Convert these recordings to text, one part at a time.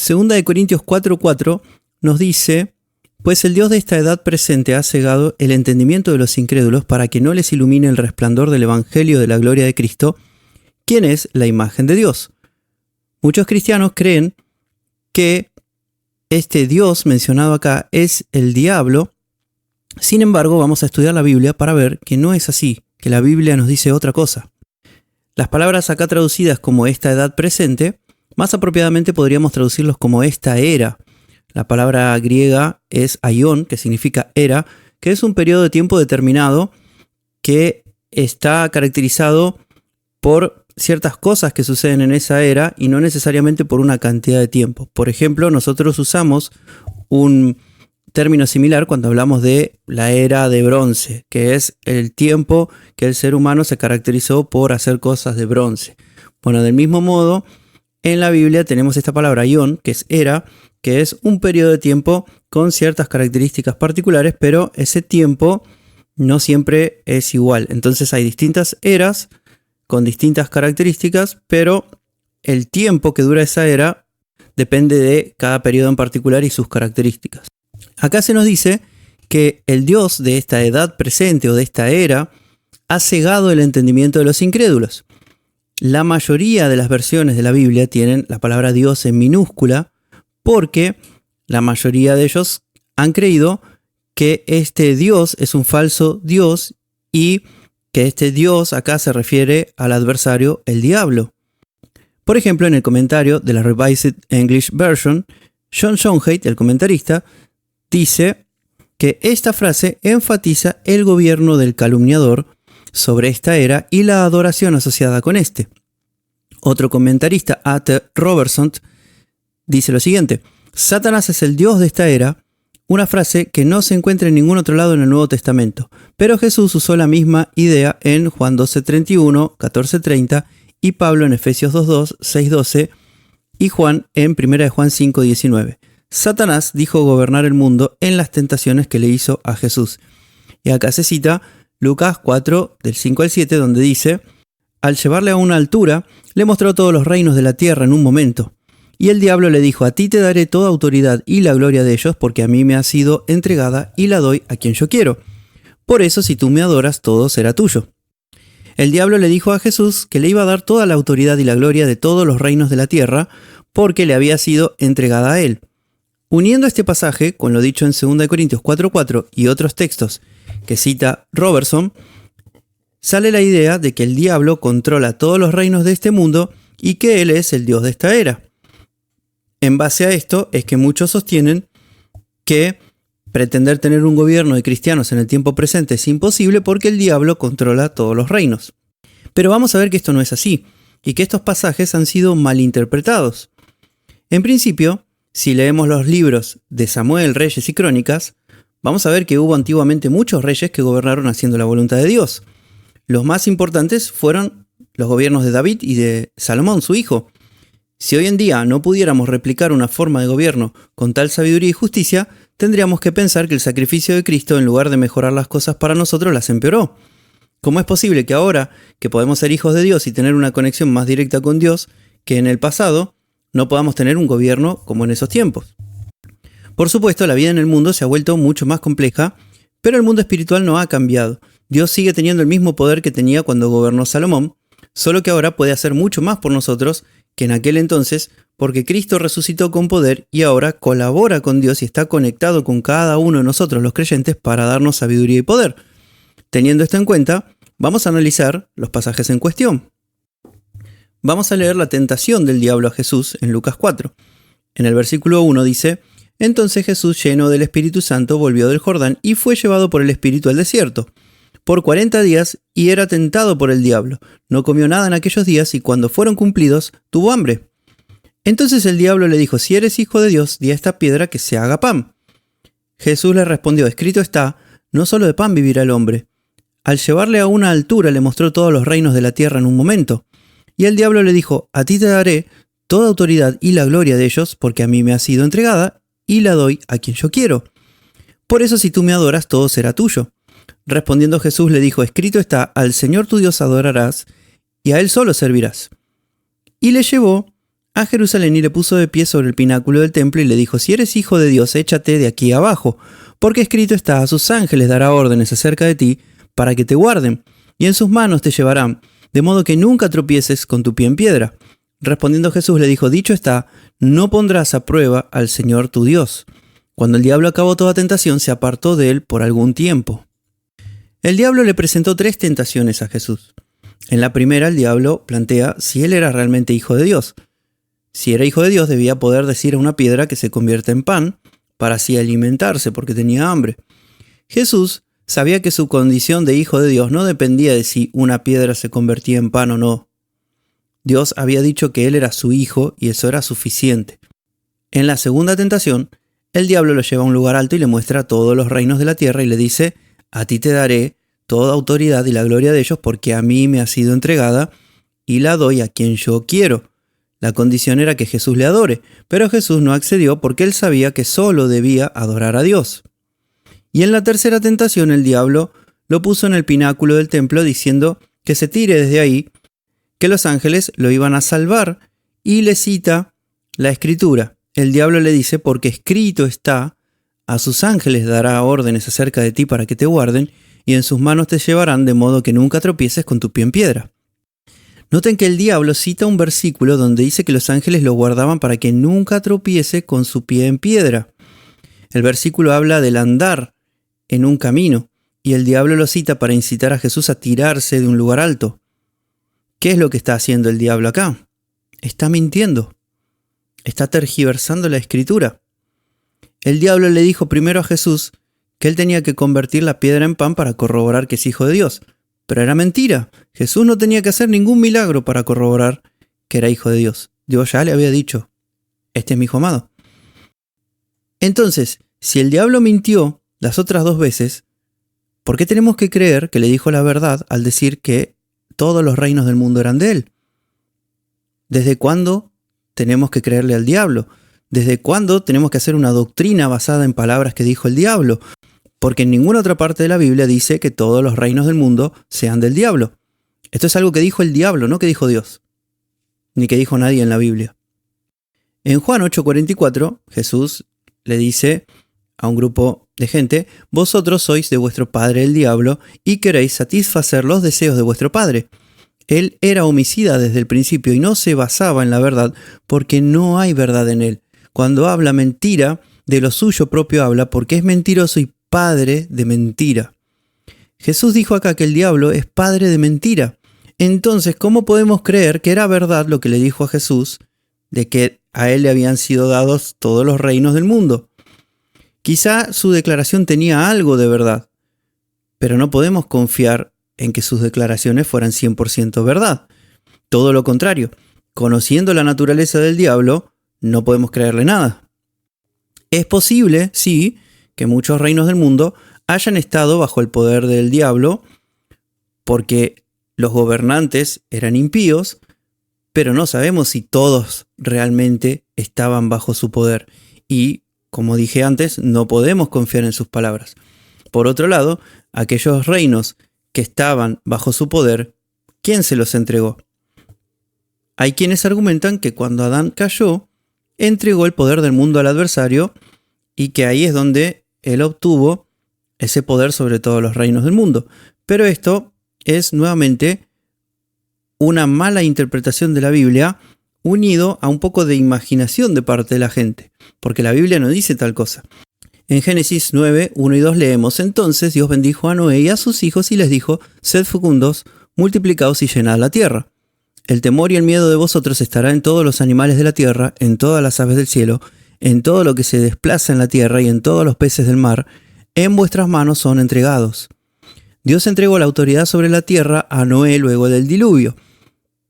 Segunda de Corintios 4:4 nos dice: pues el Dios de esta edad presente ha cegado el entendimiento de los incrédulos para que no les ilumine el resplandor del Evangelio de la gloria de Cristo, quien es la imagen de Dios. Muchos cristianos creen que este Dios mencionado acá es el diablo. Sin embargo, vamos a estudiar la Biblia para ver que no es así, que la Biblia nos dice otra cosa. Las palabras acá traducidas como esta edad presente, más apropiadamente podríamos traducirlos como esta era. La palabra griega es aion, que significa era, que es un periodo de tiempo determinado que está caracterizado por ciertas cosas que suceden en esa era y no necesariamente por una cantidad de tiempo. Por ejemplo, nosotros usamos un término similar cuando hablamos de la era de bronce, que es el tiempo que el ser humano se caracterizó por hacer cosas de bronce. Bueno, del mismo modo, en la Biblia tenemos esta palabra aion, que es era, que es un periodo de tiempo con ciertas características particulares, pero ese tiempo no siempre es igual. Entonces hay distintas eras con distintas características, pero el tiempo que dura esa era depende de cada periodo en particular y sus características. Acá se nos dice que el Dios de esta edad presente o de esta era ha cegado el entendimiento de los incrédulos. La mayoría de las versiones de la Biblia tienen la palabra Dios en minúscula, porque la mayoría de ellos han creído que este Dios es un falso Dios y que este Dios acá se refiere al adversario, el diablo. Por ejemplo, en el comentario de la Revised English Version, John Schoenheit, el comentarista, dice que esta frase enfatiza el gobierno del calumniador sobre esta era y la adoración asociada con este. Otro comentarista, A.T. Robertson, dice lo siguiente: Satanás es el Dios de esta era, una frase que no se encuentra en ningún otro lado en el Nuevo Testamento, pero Jesús usó la misma idea en Juan 12:31, 14:30 y Pablo en Efesios 2:2, 6:12 y Juan en 1 Juan 5:19. Satanás dijo gobernar el mundo en las tentaciones que le hizo a Jesús. Y acá se cita Lucas 4, del 5 al 7, donde dice: al llevarle a una altura, le mostró todos los reinos de la tierra en un momento. Y el diablo le dijo: a ti te daré toda autoridad y la gloria de ellos, porque a mí me ha sido entregada y la doy a quien yo quiero. Por eso, si tú me adoras, todo será tuyo. El diablo le dijo a Jesús que le iba a dar toda la autoridad y la gloria de todos los reinos de la tierra, porque le había sido entregada a él. Uniendo este pasaje con lo dicho en 2 Corintios 4:4 y otros textos que cita Robertson, sale la idea de que el diablo controla todos los reinos de este mundo y que él es el Dios de esta era. En base a esto es que muchos sostienen que pretender tener un gobierno de cristianos en el tiempo presente es imposible porque el diablo controla todos los reinos. Pero vamos a ver que esto no es así y que estos pasajes han sido malinterpretados. En principio, si leemos los libros de Samuel, Reyes y Crónicas, vamos a ver que hubo antiguamente muchos reyes que gobernaron haciendo la voluntad de Dios. Los más importantes fueron los gobiernos de David y de Salomón, su hijo. Si hoy en día no pudiéramos replicar una forma de gobierno con tal sabiduría y justicia, tendríamos que pensar que el sacrificio de Cristo, en lugar de mejorar las cosas para nosotros, las empeoró. ¿Cómo es posible que ahora, que podemos ser hijos de Dios y tener una conexión más directa con Dios, que en el pasado no podamos tener un gobierno como en esos tiempos? Por supuesto, la vida en el mundo se ha vuelto mucho más compleja, pero el mundo espiritual no ha cambiado. Dios sigue teniendo el mismo poder que tenía cuando gobernó Salomón, solo que ahora puede hacer mucho más por nosotros que en aquel entonces, porque Cristo resucitó con poder y ahora colabora con Dios y está conectado con cada uno de nosotros los creyentes para darnos sabiduría y poder. Teniendo esto en cuenta, vamos a analizar los pasajes en cuestión. Vamos a leer la tentación del diablo a Jesús en Lucas 4. En el versículo 1 dice: entonces Jesús, lleno del Espíritu Santo, volvió del Jordán y fue llevado por el Espíritu al desierto por 40 días y era tentado por el diablo. No comió nada en aquellos días y cuando fueron cumplidos, tuvo hambre. Entonces el diablo le dijo: si eres hijo de Dios, di a esta piedra que se haga pan. Jesús le respondió: escrito está, no solo de pan vivirá el hombre. Al llevarle a una altura le mostró todos los reinos de la tierra en un momento. Y el diablo le dijo: a ti te daré toda autoridad y la gloria de ellos, porque a mí me ha sido entregada y la doy a quien yo quiero. Por eso, si tú me adoras, todo será tuyo. Respondiendo Jesús le dijo: escrito está, al Señor tu Dios adorarás y a Él solo servirás. Y le llevó a Jerusalén y le puso de pie sobre el pináculo del templo y le dijo: si eres hijo de Dios, échate de aquí abajo, porque escrito está: a sus ángeles dará órdenes acerca de ti para que te guarden, y en sus manos te llevarán, de modo que nunca tropieces con tu pie en piedra. Respondiendo Jesús le dijo: dicho está, no pondrás a prueba al Señor tu Dios. Cuando el diablo acabó toda tentación, se apartó de él por algún tiempo. El diablo le presentó 3 tentaciones a Jesús. En la primera, el diablo plantea si él era realmente hijo de Dios. Si era hijo de Dios, debía poder decir a una piedra que se convierta en pan, para así alimentarse, porque tenía hambre. Jesús sabía que su condición de hijo de Dios no dependía de si una piedra se convertía en pan o no. Dios había dicho que él era su hijo y eso era suficiente. En la segunda tentación, el diablo lo lleva a un lugar alto y le muestra todos los reinos de la tierra y le dice: a ti te daré toda autoridad y la gloria de ellos, porque a mí me ha sido entregada y la doy a quien yo quiero. La condición era que Jesús le adore, pero Jesús no accedió porque él sabía que solo debía adorar a Dios. Y en la tercera tentación el diablo lo puso en el pináculo del templo diciendo que se tire desde ahí, que los ángeles lo iban a salvar, y le cita la Escritura. El diablo le dice: porque escrito está, a sus ángeles dará órdenes acerca de ti para que te guarden, y en sus manos te llevarán, de modo que nunca tropieces con tu pie en piedra. Noten que el diablo cita un versículo donde dice que los ángeles lo guardaban para que nunca tropiece con su pie en piedra. El versículo habla del andar en un camino, y el diablo lo cita para incitar a Jesús a tirarse de un lugar alto. ¿Qué es lo que está haciendo el diablo acá? Está mintiendo. Está tergiversando la Escritura. El diablo le dijo primero a Jesús que él tenía que convertir la piedra en pan para corroborar que es hijo de Dios. Pero era mentira. Jesús no tenía que hacer ningún milagro para corroborar que era hijo de Dios. Dios ya le había dicho: este es mi hijo amado. Entonces, si el diablo mintió las otras 2 veces, ¿por qué tenemos que creer que le dijo la verdad al decir que todos los reinos del mundo eran de él? ¿Desde cuándo tenemos que creerle al diablo? ¿Desde cuándo tenemos que hacer una doctrina basada en palabras que dijo el diablo? Porque en ninguna otra parte de la Biblia dice que todos los reinos del mundo sean del diablo. Esto es algo que dijo el diablo, no que dijo Dios, ni que dijo nadie en la Biblia. En Juan 8:44, Jesús le dice a un grupo de gente: vosotros sois de vuestro padre el diablo y queréis satisfacer los deseos de vuestro padre. Él era homicida desde el principio y no se basaba en la verdad, porque no hay verdad en él. Cuando habla mentira, de lo suyo propio habla, porque es mentiroso y padre de mentira. Jesús dijo acá que el diablo es padre de mentira. Entonces, ¿cómo podemos creer que era verdad lo que le dijo a Jesús, de que a él le habían sido dados todos los reinos del mundo? Quizá su declaración tenía algo de verdad, pero no podemos confiar en que sus declaraciones fueran 100% verdad. Todo lo contrario, conociendo la naturaleza del diablo, no podemos creerle nada. Es posible, sí, que muchos reinos del mundo hayan estado bajo el poder del diablo porque los gobernantes eran impíos, pero no sabemos si todos realmente estaban bajo su poder. Y, como dije antes, no podemos confiar en sus palabras. Por otro lado, aquellos reinos que estaban bajo su poder, ¿quién se los entregó? Hay quienes argumentan que cuando Adán cayó, entregó el poder del mundo al adversario y que ahí es donde él obtuvo ese poder sobre todos los reinos del mundo. Pero esto es nuevamente una mala interpretación de la Biblia unido a un poco de imaginación de parte de la gente, porque la Biblia no dice tal cosa. En Génesis 9, 1 y 2 leemos: entonces Dios bendijo a Noé y a sus hijos y les dijo: sed fecundos, multiplicaos y llenad la tierra. El temor y el miedo de vosotros estará en todos los animales de la tierra, en todas las aves del cielo, en todo lo que se desplaza en la tierra y en todos los peces del mar. En vuestras manos son entregados. Dios entregó la autoridad sobre la tierra a Noé luego del diluvio.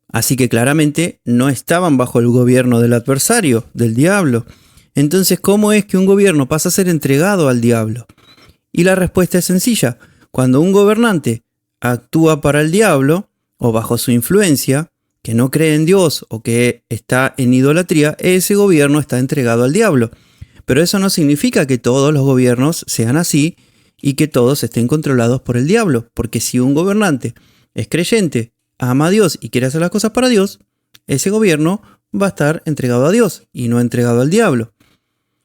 Así que claramente no estaban bajo el gobierno del adversario, del diablo. Entonces, ¿cómo es que un gobierno pasa a ser entregado al diablo? Y la respuesta es sencilla. Cuando un gobernante actúa para el diablo, o bajo su influencia, que no cree en Dios o que está en idolatría, ese gobierno está entregado al diablo. Pero eso no significa que todos los gobiernos sean así y que todos estén controlados por el diablo, porque si un gobernante es creyente, ama a Dios y quiere hacer las cosas para Dios, ese gobierno va a estar entregado a Dios y no entregado al diablo.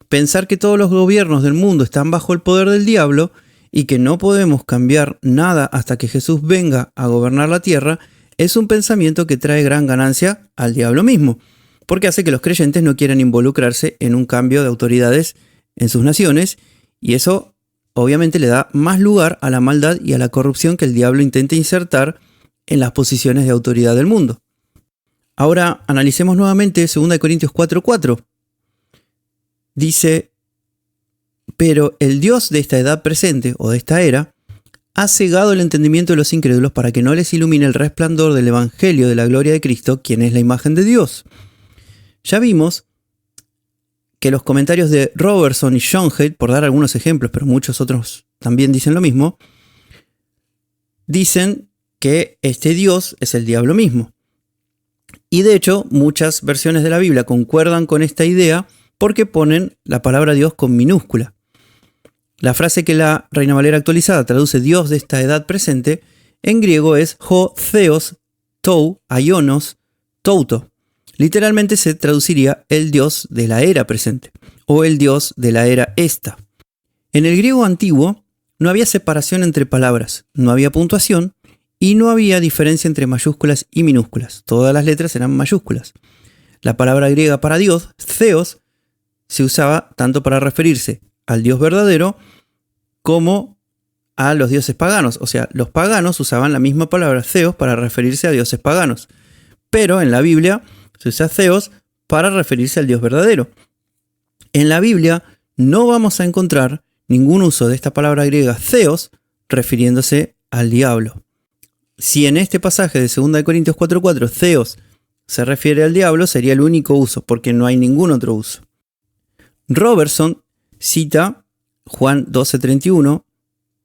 Pensar que todos los gobiernos del mundo están bajo el poder del diablo y que no podemos cambiar nada hasta que Jesús venga a gobernar la tierra es un pensamiento que trae gran ganancia al diablo mismo, porque hace que los creyentes no quieran involucrarse en un cambio de autoridades en sus naciones, y eso obviamente le da más lugar a la maldad y a la corrupción que el diablo intenta insertar en las posiciones de autoridad del mundo. Ahora analicemos nuevamente 2 Corintios 4:4. Dice: pero el Dios de esta edad presente o de esta era ha cegado el entendimiento de los incrédulos para que no les ilumine el resplandor del evangelio de la gloria de Cristo, quien es la imagen de Dios. Ya vimos que los comentarios de Robertson y Schoenheit, por dar algunos ejemplos, pero muchos otros también dicen lo mismo, dicen que este Dios es el diablo mismo. Y de hecho, muchas versiones de la Biblia concuerdan con esta idea porque ponen la palabra Dios con minúscula. La frase que la Reina Valera actualizada traduce Dios de esta edad presente, en griego es ho theos tou aionos touto. Literalmente se traduciría el Dios de la era presente o el Dios de la era esta. En el griego antiguo no había separación entre palabras, no había puntuación y no había diferencia entre mayúsculas y minúsculas. Todas las letras eran mayúsculas. La palabra griega para Dios, theos, se usaba tanto para referirse al Dios verdadero como a los dioses paganos. O sea, los paganos usaban la misma palabra theos para referirse a dioses paganos. Pero en la Biblia se usa theos para referirse al Dios verdadero. En la Biblia no vamos a encontrar ningún uso de esta palabra griega theos refiriéndose al diablo. Si en este pasaje de 2 Corintios 4:4 theos se refiere al diablo, sería el único uso, porque no hay ningún otro uso. Robertson cita Juan 12:31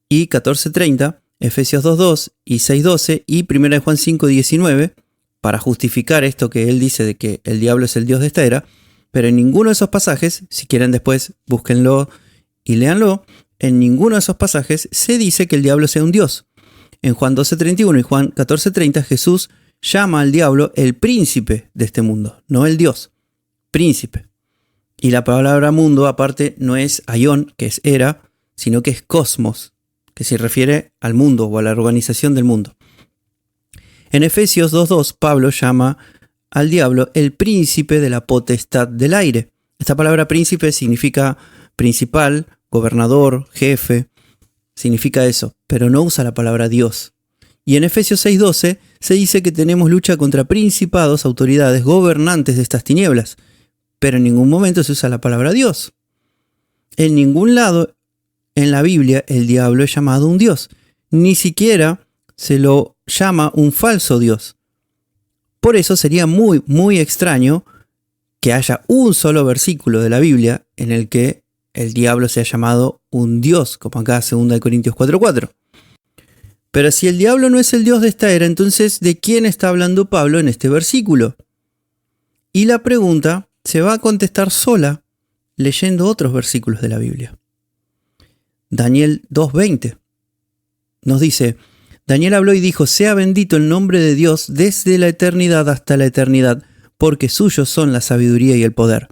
y 14:30, Efesios 2:2 y 6:12 y 1 Juan 5:19 para justificar esto que él dice de que el diablo es el Dios de esta era, pero en ninguno de esos pasajes, si quieren después búsquenlo y léanlo, en ninguno de esos pasajes se dice que el diablo sea un Dios. En Juan 12:31 y Juan 14:30 Jesús llama al diablo el príncipe de este mundo, no el Dios, príncipe. Y la palabra mundo aparte no es aion, que es era, sino que es cosmos, que se refiere al mundo o a la organización del mundo. En Efesios 2:2 Pablo llama al diablo el príncipe de la potestad del aire. Esta palabra príncipe significa principal, gobernador, jefe, significa eso, pero no usa la palabra Dios. Y en Efesios 6:12 se dice que tenemos lucha contra principados, autoridades, gobernantes de estas tinieblas, pero en ningún momento se usa la palabra Dios. En ningún lado en la Biblia el diablo es llamado un Dios, ni siquiera se lo llama un falso Dios. Por eso sería muy, muy extraño que haya un solo versículo de la Biblia en el que el diablo sea llamado un Dios, como acá 2 Corintios 4:4. Pero si el diablo no es el Dios de esta era, entonces ¿de quién está hablando Pablo en este versículo? Y la pregunta se va a contestar sola leyendo otros versículos de la Biblia. Daniel 2:20 nos dice: Daniel habló y dijo: sea bendito el nombre de Dios desde la eternidad hasta la eternidad, porque suyos son la sabiduría y el poder.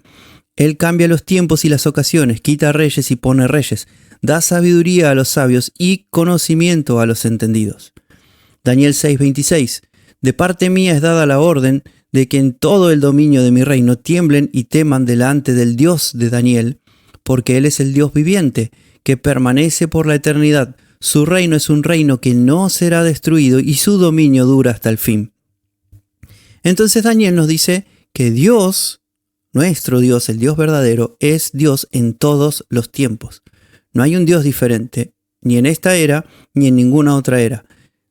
Él cambia los tiempos y las ocasiones, quita reyes y pone reyes, da sabiduría a los sabios y conocimiento a los entendidos. Daniel 6:26 de parte mía es dada la orden de que en todo el dominio de mi reino tiemblen y teman delante del Dios de Daniel, porque Él es el Dios viviente, que permanece por la eternidad. Su reino es un reino que no será destruido y su dominio dura hasta el fin. Entonces Daniel nos dice que Dios, nuestro Dios, el Dios verdadero, es Dios en todos los tiempos. No hay un Dios diferente, ni en esta era, ni en ninguna otra era.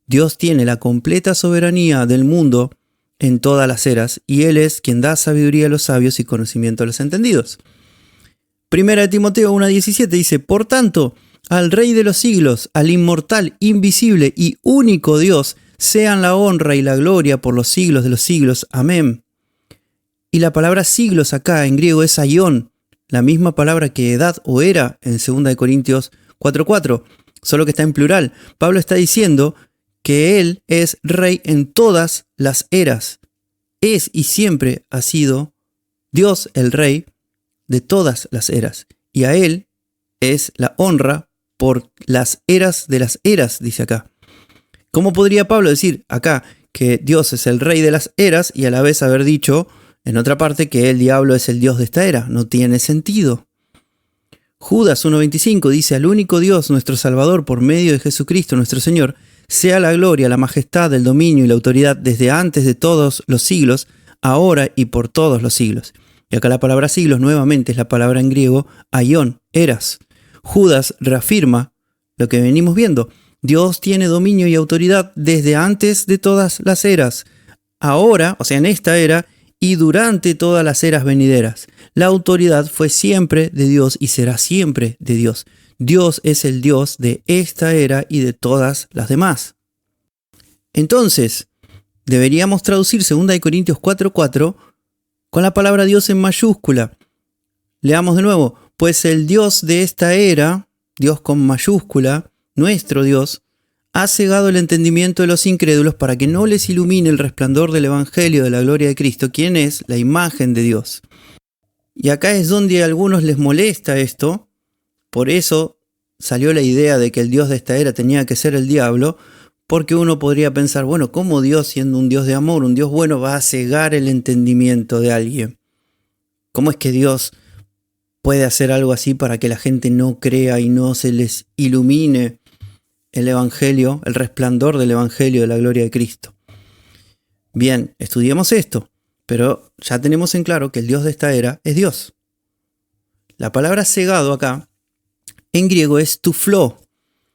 Dios tiene la completa soberanía del mundo en todas las eras, y Él es quien da sabiduría a los sabios y conocimiento a los entendidos. Primera de Timoteo 1:17 dice: por tanto, al Rey de los siglos, al inmortal, invisible y único Dios, sean la honra y la gloria por los siglos de los siglos. Amén. Y la palabra siglos acá en griego es aion, la misma palabra que edad o era en 2 Corintios 4:4, solo que está en plural. Pablo está diciendo que Él es Rey en todas las eras. es y siempre ha sido Dios el Rey de todas las eras, y a Él es la honra por las eras de las eras, dice acá. ¿Cómo podría Pablo decir acá que Dios es el Rey de las eras y a la vez haber dicho en otra parte que el diablo es el Dios de esta era? No tiene sentido. Judas 1.25 dice: al único Dios, nuestro Salvador, por medio de Jesucristo nuestro Señor, sea la gloria, la majestad, el dominio y la autoridad desde antes de todos los siglos, ahora y por todos los siglos. Y acá la palabra siglos nuevamente es la palabra en griego aion, eras. Judas reafirma lo que venimos viendo. Dios tiene dominio y autoridad desde antes de todas las eras, ahora, o sea, en esta era, y durante todas las eras venideras. La autoridad fue siempre de Dios y será siempre de Dios. Dios es el Dios de esta era y de todas las demás. Entonces, deberíamos traducir 2 Corintios 4:4 con la palabra Dios en mayúscula. Leamos de nuevo: pues el Dios de esta era, Dios con mayúscula, nuestro Dios, ha cegado el entendimiento de los incrédulos para que no les ilumine el resplandor del Evangelio de la gloria de Cristo, quien es la imagen de Dios. Y acá es donde a algunos les molesta esto. Por eso salió la idea de que el Dios de esta era tenía que ser el diablo, porque uno podría pensar, bueno, ¿cómo Dios, siendo un Dios de amor, un Dios bueno, va a cegar el entendimiento de alguien? ¿Cómo es que Dios puede hacer algo así para que la gente no crea y no se les ilumine el Evangelio, el resplandor del Evangelio de la gloria de Cristo? Bien, estudiamos esto, pero ya tenemos en claro que el Dios de esta era es Dios. La palabra cegado acá en griego es tufló,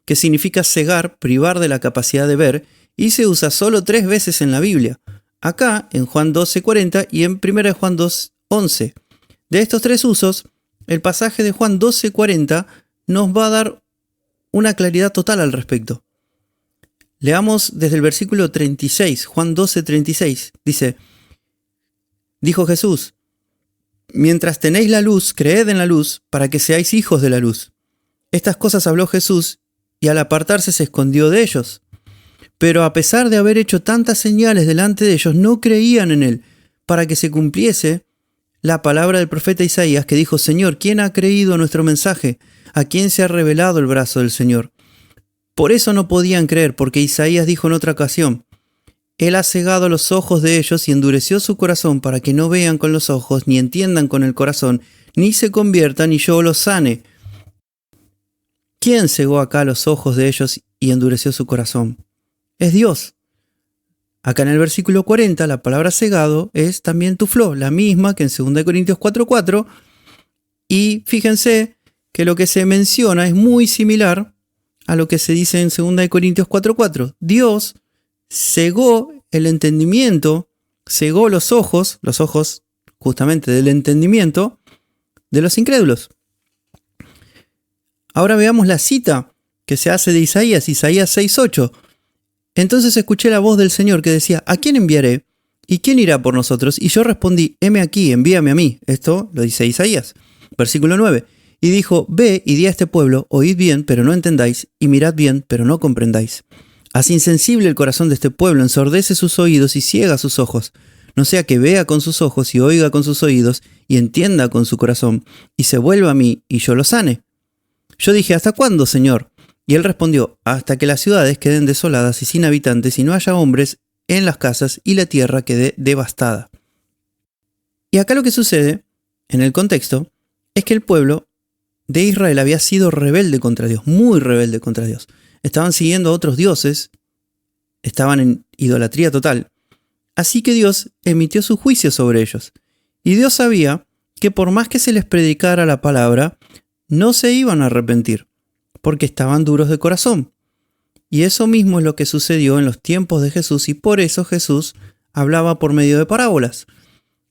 que significa cegar, privar de la capacidad de ver, y se usa solo 3 veces en la Biblia. Acá, en Juan 12:40 y en 1 Juan 2:11. De estos 3 usos, el pasaje de Juan 12:40 nos va a dar una claridad total al respecto. Leamos desde el versículo 36, Juan 12:36. Dice: dijo Jesús: mientras tenéis la luz, creed en la luz, para que seáis hijos de la luz. Estas cosas habló Jesús, y al apartarse se escondió de ellos. Pero a pesar de haber hecho tantas señales delante de ellos, no creían en él, para que se cumpliese la palabra del profeta Isaías, que dijo: Señor, ¿quién ha creído nuestro mensaje? ¿A quién se ha revelado el brazo del Señor? Por eso no podían creer, porque Isaías dijo en otra ocasión: Él ha cegado los ojos de ellos y endureció su corazón para que no vean con los ojos, ni entiendan con el corazón, ni se conviertan y yo los sane. ¿Quién cegó acá los ojos de ellos y endureció su corazón? Es Dios. Acá en el versículo 40 la palabra cegado es también tufló, la misma que en 2 Corintios 4:4. Y fíjense que lo que se menciona es muy similar a lo que se dice en 2 Corintios 4:4. Dios cegó el entendimiento, cegó los ojos justamente del entendimiento de los incrédulos. Ahora veamos la cita que se hace de Isaías 6:8. Entonces escuché la voz del Señor que decía: ¿a quién enviaré? ¿Y quién irá por nosotros? Y yo respondí: heme aquí, envíame a mí. Esto lo dice Isaías. Versículo 9. Y dijo: ve y di a este pueblo, oíd bien, pero no entendáis, y mirad bien, pero no comprendáis. Haz insensible el corazón de este pueblo, ensordece sus oídos y ciega sus ojos. No sea que vea con sus ojos y oiga con sus oídos, y entienda con su corazón, y se vuelva a mí, y yo lo sane. Yo dije: ¿hasta cuándo, Señor? Y él respondió: hasta que las ciudades queden desoladas y sin habitantes, y no haya hombres en las casas, y la tierra quede devastada. Y acá lo que sucede, en el contexto, es que el pueblo de Israel había sido rebelde contra Dios, muy rebelde contra Dios. Estaban siguiendo a otros dioses, estaban en idolatría total. Así que Dios emitió su juicio sobre ellos. Y Dios sabía que por más que se les predicara la palabra, no se iban a arrepentir, porque estaban duros de corazón. Y eso mismo es lo que sucedió en los tiempos de Jesús, y por eso Jesús hablaba por medio de parábolas.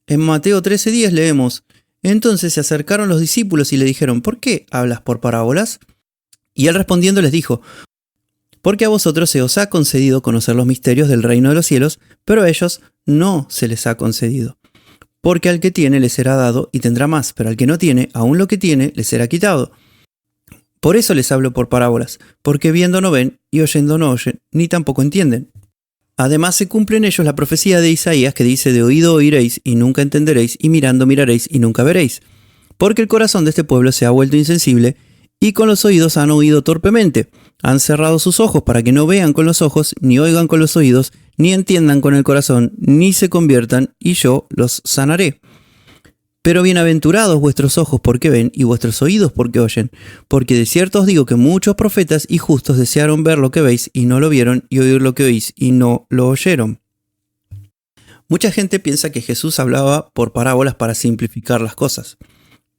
En Mateo 13:10 leemos: entonces se acercaron los discípulos y le dijeron: ¿por qué hablas por parábolas? Y él respondiendo les dijo: porque a vosotros se os ha concedido conocer los misterios del reino de los cielos, pero a ellos no se les ha concedido. Porque al que tiene le será dado y tendrá más, pero al que no tiene, aun lo que tiene le será quitado. Por eso les hablo por parábolas, porque viendo no ven y oyendo no oyen, ni tampoco entienden. Además se cumple en ellos la profecía de Isaías que dice: de oído oiréis y nunca entenderéis, y mirando miraréis y nunca veréis. Porque el corazón de este pueblo se ha vuelto insensible, y con los oídos han oído torpemente. Han cerrado sus ojos para que no vean con los ojos, ni oigan con los oídos, ni entiendan con el corazón, ni se conviertan, y yo los sanaré. Pero bienaventurados vuestros ojos porque ven, y vuestros oídos porque oyen. Porque de cierto os digo que muchos profetas y justos desearon ver lo que veis, y no lo vieron, y oír lo que oís, y no lo oyeron. Mucha gente piensa que Jesús hablaba por parábolas para simplificar las cosas.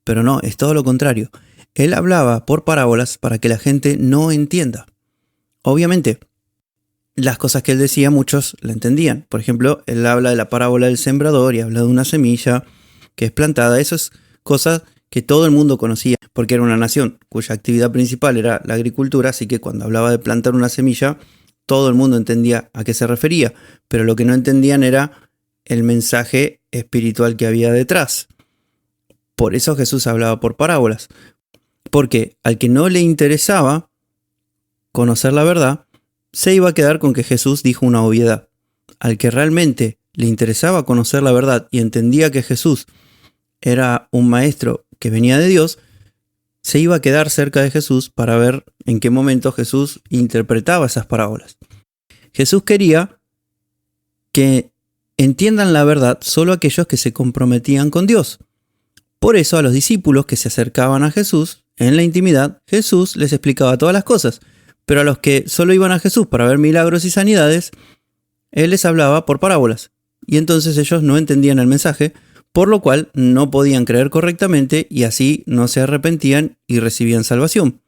Pero no, es todo lo contrario. Él hablaba por parábolas para que la gente no entienda. Obviamente, las cosas que él decía muchos la entendían. Por ejemplo, él habla de la parábola del sembrador y habla de una semilla que es plantada. Eso es cosas que todo el mundo conocía, porque era una nación cuya actividad principal era la agricultura, así que cuando hablaba de plantar una semilla, todo el mundo entendía a qué se refería, pero lo que no entendían era el mensaje espiritual que había detrás. Por eso Jesús hablaba por parábolas, porque al que no le interesaba conocer la verdad, se iba a quedar con que Jesús dijo una obviedad. Al que realmente le interesaba conocer la verdad y entendía que Jesús era un maestro que venía de Dios, se iba a quedar cerca de Jesús para ver en qué momento Jesús interpretaba esas parábolas. Jesús quería que entiendan la verdad solo aquellos que se comprometían con Dios. Por eso a los discípulos que se acercaban a Jesús en la intimidad, Jesús les explicaba todas las cosas, pero a los que solo iban a Jesús para ver milagros y sanidades, Él les hablaba por parábolas, y entonces ellos no entendían el mensaje, por lo cual no podían creer correctamente y así no se arrepentían y recibían salvación.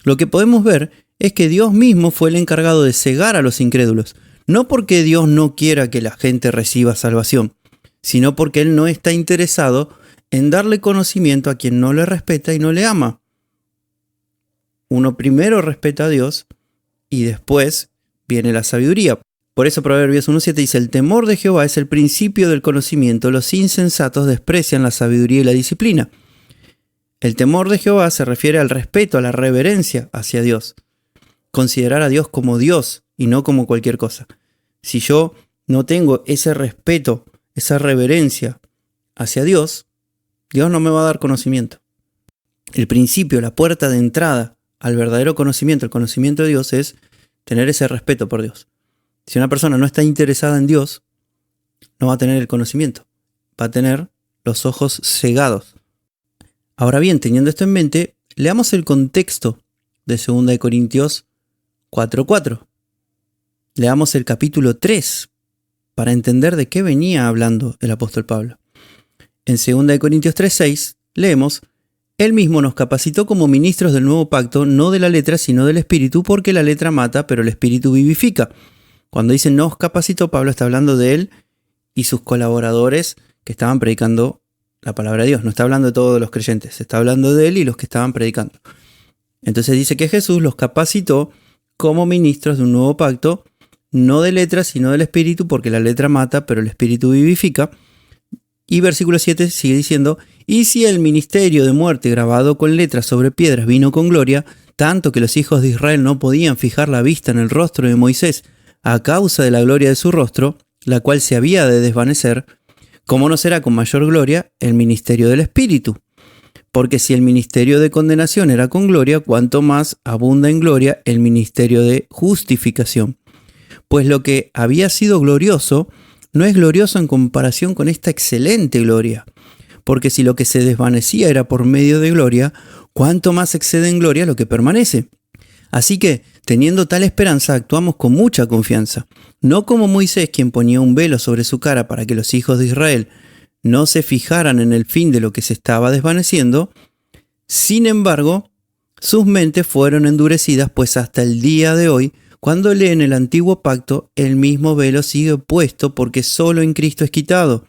Lo que podemos ver es que Dios mismo fue el encargado de cegar a los incrédulos, no porque Dios no quiera que la gente reciba salvación, sino porque Él no está interesado en darle conocimiento a quien no le respeta y no le ama. Uno primero respeta a Dios y después viene la sabiduría. Por eso Proverbios 1.7 dice: el temor de Jehová es el principio del conocimiento, los insensatos desprecian la sabiduría y la disciplina. El temor de Jehová se refiere al respeto, a la reverencia hacia Dios. Considerar a Dios como Dios y no como cualquier cosa. Si yo no tengo ese respeto, esa reverencia hacia Dios, Dios no me va a dar conocimiento. El principio, la puerta de entrada al verdadero conocimiento, el conocimiento de Dios, es tener ese respeto por Dios. Si una persona no está interesada en Dios, no va a tener el conocimiento, va a tener los ojos cegados. Ahora bien, teniendo esto en mente, leamos el contexto de 2 Corintios 4:4. Leamos el capítulo 3 para entender de qué venía hablando el apóstol Pablo. En 2 Corintios 3:6 leemos: Él mismo nos capacitó como ministros del nuevo pacto, no de la letra, sino del espíritu, porque la letra mata, pero el espíritu vivifica. Cuando dice nos capacitó, Pablo está hablando de él y sus colaboradores que estaban predicando la palabra de Dios. No está hablando de todos los creyentes, está hablando de él y los que estaban predicando. Entonces dice que Jesús los capacitó como ministros de un nuevo pacto, no de letra, sino del espíritu, porque la letra mata, pero el espíritu vivifica. Y versículo 7 sigue diciendo: y si el ministerio de muerte grabado con letras sobre piedras vino con gloria, tanto que los hijos de Israel no podían fijar la vista en el rostro de Moisés a causa de la gloria de su rostro, la cual se había de desvanecer, ¿cómo no será con mayor gloria el ministerio del Espíritu? Porque si el ministerio de condenación era con gloria, cuánto más abunda en gloria el ministerio de justificación. Pues lo que había sido glorioso no es glorioso en comparación con esta excelente gloria. Porque si lo que se desvanecía era por medio de gloria, cuánto más excede en gloria lo que permanece. Así que, teniendo tal esperanza, actuamos con mucha confianza, no como Moisés, quien ponía un velo sobre su cara para que los hijos de Israel no se fijaran en el fin de lo que se estaba desvaneciendo. Sin embargo, sus mentes fueron endurecidas, pues hasta el día de hoy, cuando leen el antiguo pacto, el mismo velo sigue puesto porque solo en Cristo es quitado.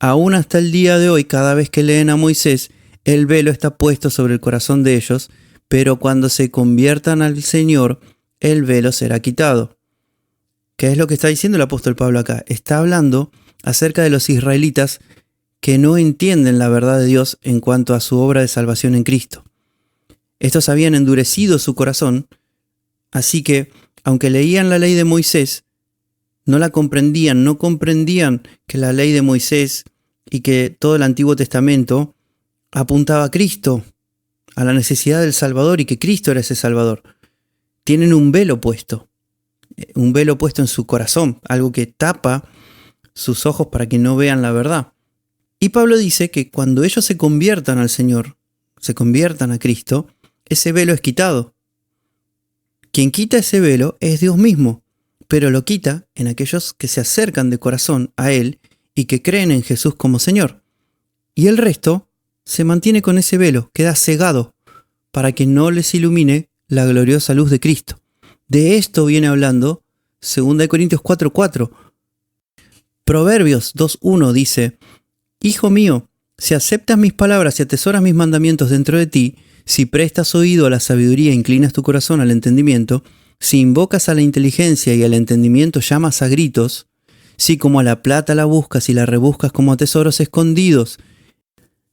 Aún hasta el día de hoy, cada vez que leen a Moisés, el velo está puesto sobre el corazón de ellos, pero cuando se conviertan al Señor, el velo será quitado. ¿Qué es lo que está diciendo el apóstol Pablo acá? Está hablando acerca de los israelitas que no entienden la verdad de Dios en cuanto a su obra de salvación en Cristo. Estos habían endurecido su corazón, así que aunque leían la ley de Moisés, no la comprendían, no comprendían que la ley de Moisés y que todo el Antiguo Testamento apuntaba a Cristo, a la necesidad del Salvador y que Cristo era ese Salvador. Tienen un velo puesto en su corazón, algo que tapa sus ojos para que no vean la verdad. Y Pablo dice que cuando ellos se conviertan al Señor, se conviertan a Cristo, ese velo es quitado. Quien quita ese velo es Dios mismo, pero lo quita en aquellos que se acercan de corazón a Él y que creen en Jesús como Señor. Y el resto se mantiene con ese velo, queda cegado, para que no les ilumine la gloriosa luz de Cristo. De esto viene hablando 2 Corintios 4:4. Proverbios 2:1 dice: Hijo mío, si aceptas mis palabras y atesoras mis mandamientos dentro de ti, si prestas oído a la sabiduría e inclinas tu corazón al entendimiento, si invocas a la inteligencia y al entendimiento llamas a gritos, si como a la plata la buscas y la rebuscas como a tesoros escondidos,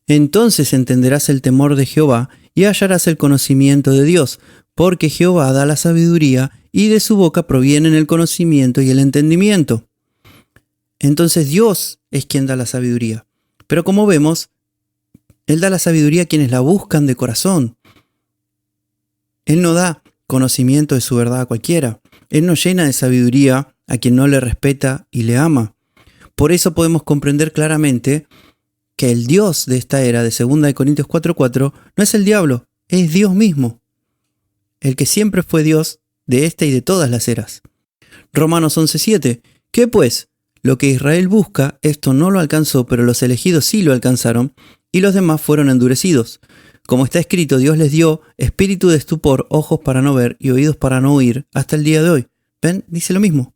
entonces entenderás el temor de Jehová y hallarás el conocimiento de Dios, porque Jehová da la sabiduría y de su boca provienen el conocimiento y el entendimiento. Entonces Dios es quien da la sabiduría. Pero como vemos, Él da la sabiduría a quienes la buscan de corazón. Él no da conocimiento de su verdad a cualquiera. Él no llena de sabiduría a quien no le respeta y le ama. Por eso podemos comprender claramente que el Dios de esta era de 2 Corintios 4:4 no es el diablo, es Dios mismo, el que siempre fue Dios de esta y de todas las eras. Romanos 11:7. ¿Qué pues? Lo que Israel busca, esto no lo alcanzó, pero los elegidos sí lo alcanzaron, y los demás fueron endurecidos. Como está escrito, Dios les dio espíritu de estupor, ojos para no ver y oídos para no oír, hasta el día de hoy. ¿Ven? Dice lo mismo.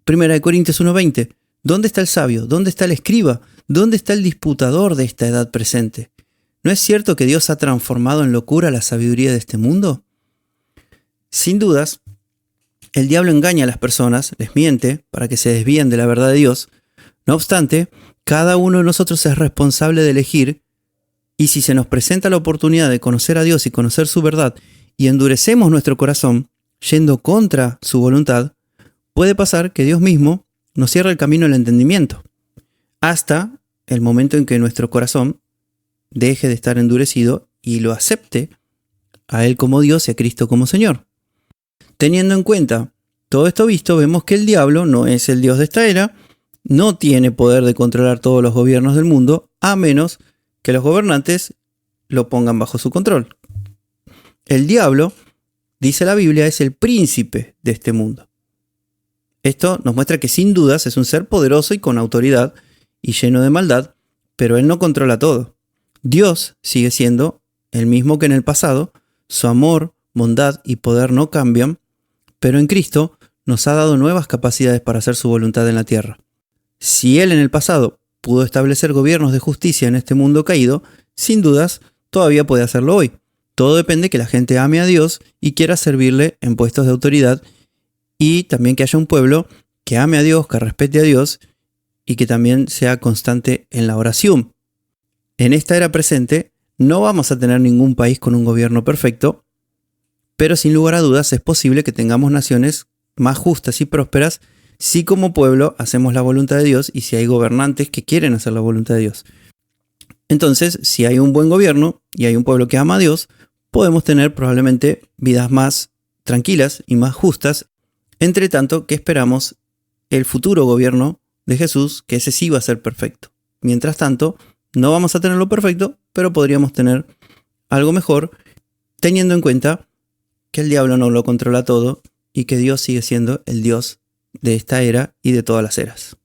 1 Corintios 1:20. ¿Dónde está el sabio? ¿Dónde está el escriba? ¿Dónde está el disputador de esta edad presente? ¿No es cierto que Dios ha transformado en locura la sabiduría de este mundo? Sin dudas, el diablo engaña a las personas, les miente para que se desvíen de la verdad de Dios. No obstante, cada uno de nosotros es responsable de elegir, y si se nos presenta la oportunidad de conocer a Dios y conocer su verdad, y endurecemos nuestro corazón, yendo contra su voluntad, puede pasar que Dios mismo nos cierre el camino del entendimiento, hasta el momento en que nuestro corazón deje de estar endurecido y lo acepte a Él como Dios y a Cristo como Señor. Teniendo en cuenta todo esto visto, vemos que el diablo no es el Dios de esta era, no tiene poder de controlar todos los gobiernos del mundo, a menos que los gobernantes lo pongan bajo su control. El diablo, dice la Biblia, es el príncipe de este mundo. Esto nos muestra que sin dudas es un ser poderoso y con autoridad y lleno de maldad, pero él no controla todo. Dios sigue siendo el mismo que en el pasado, su amor, bondad y poder no cambian, pero en Cristo nos ha dado nuevas capacidades para hacer su voluntad en la tierra. Si Él en el pasado pudo establecer gobiernos de justicia en este mundo caído, sin dudas todavía puede hacerlo hoy. Todo depende que la gente ame a Dios y quiera servirle en puestos de autoridad, y también que haya un pueblo que ame a Dios, que respete a Dios y que también sea constante en la oración. En esta era presente no vamos a tener ningún país con un gobierno perfecto, pero sin lugar a dudas es posible que tengamos naciones más justas y prósperas si como pueblo hacemos la voluntad de Dios y si hay gobernantes que quieren hacer la voluntad de Dios. Entonces, si hay un buen gobierno y hay un pueblo que ama a Dios, podemos tener probablemente vidas más tranquilas y más justas, entre tanto que esperamos el futuro gobierno de Jesús, que ese sí va a ser perfecto. Mientras tanto, no vamos a tenerlo perfecto, pero podríamos tener algo mejor, teniendo en cuenta que el diablo no lo controla todo y que Dios sigue siendo el Dios de esta era y de todas las eras.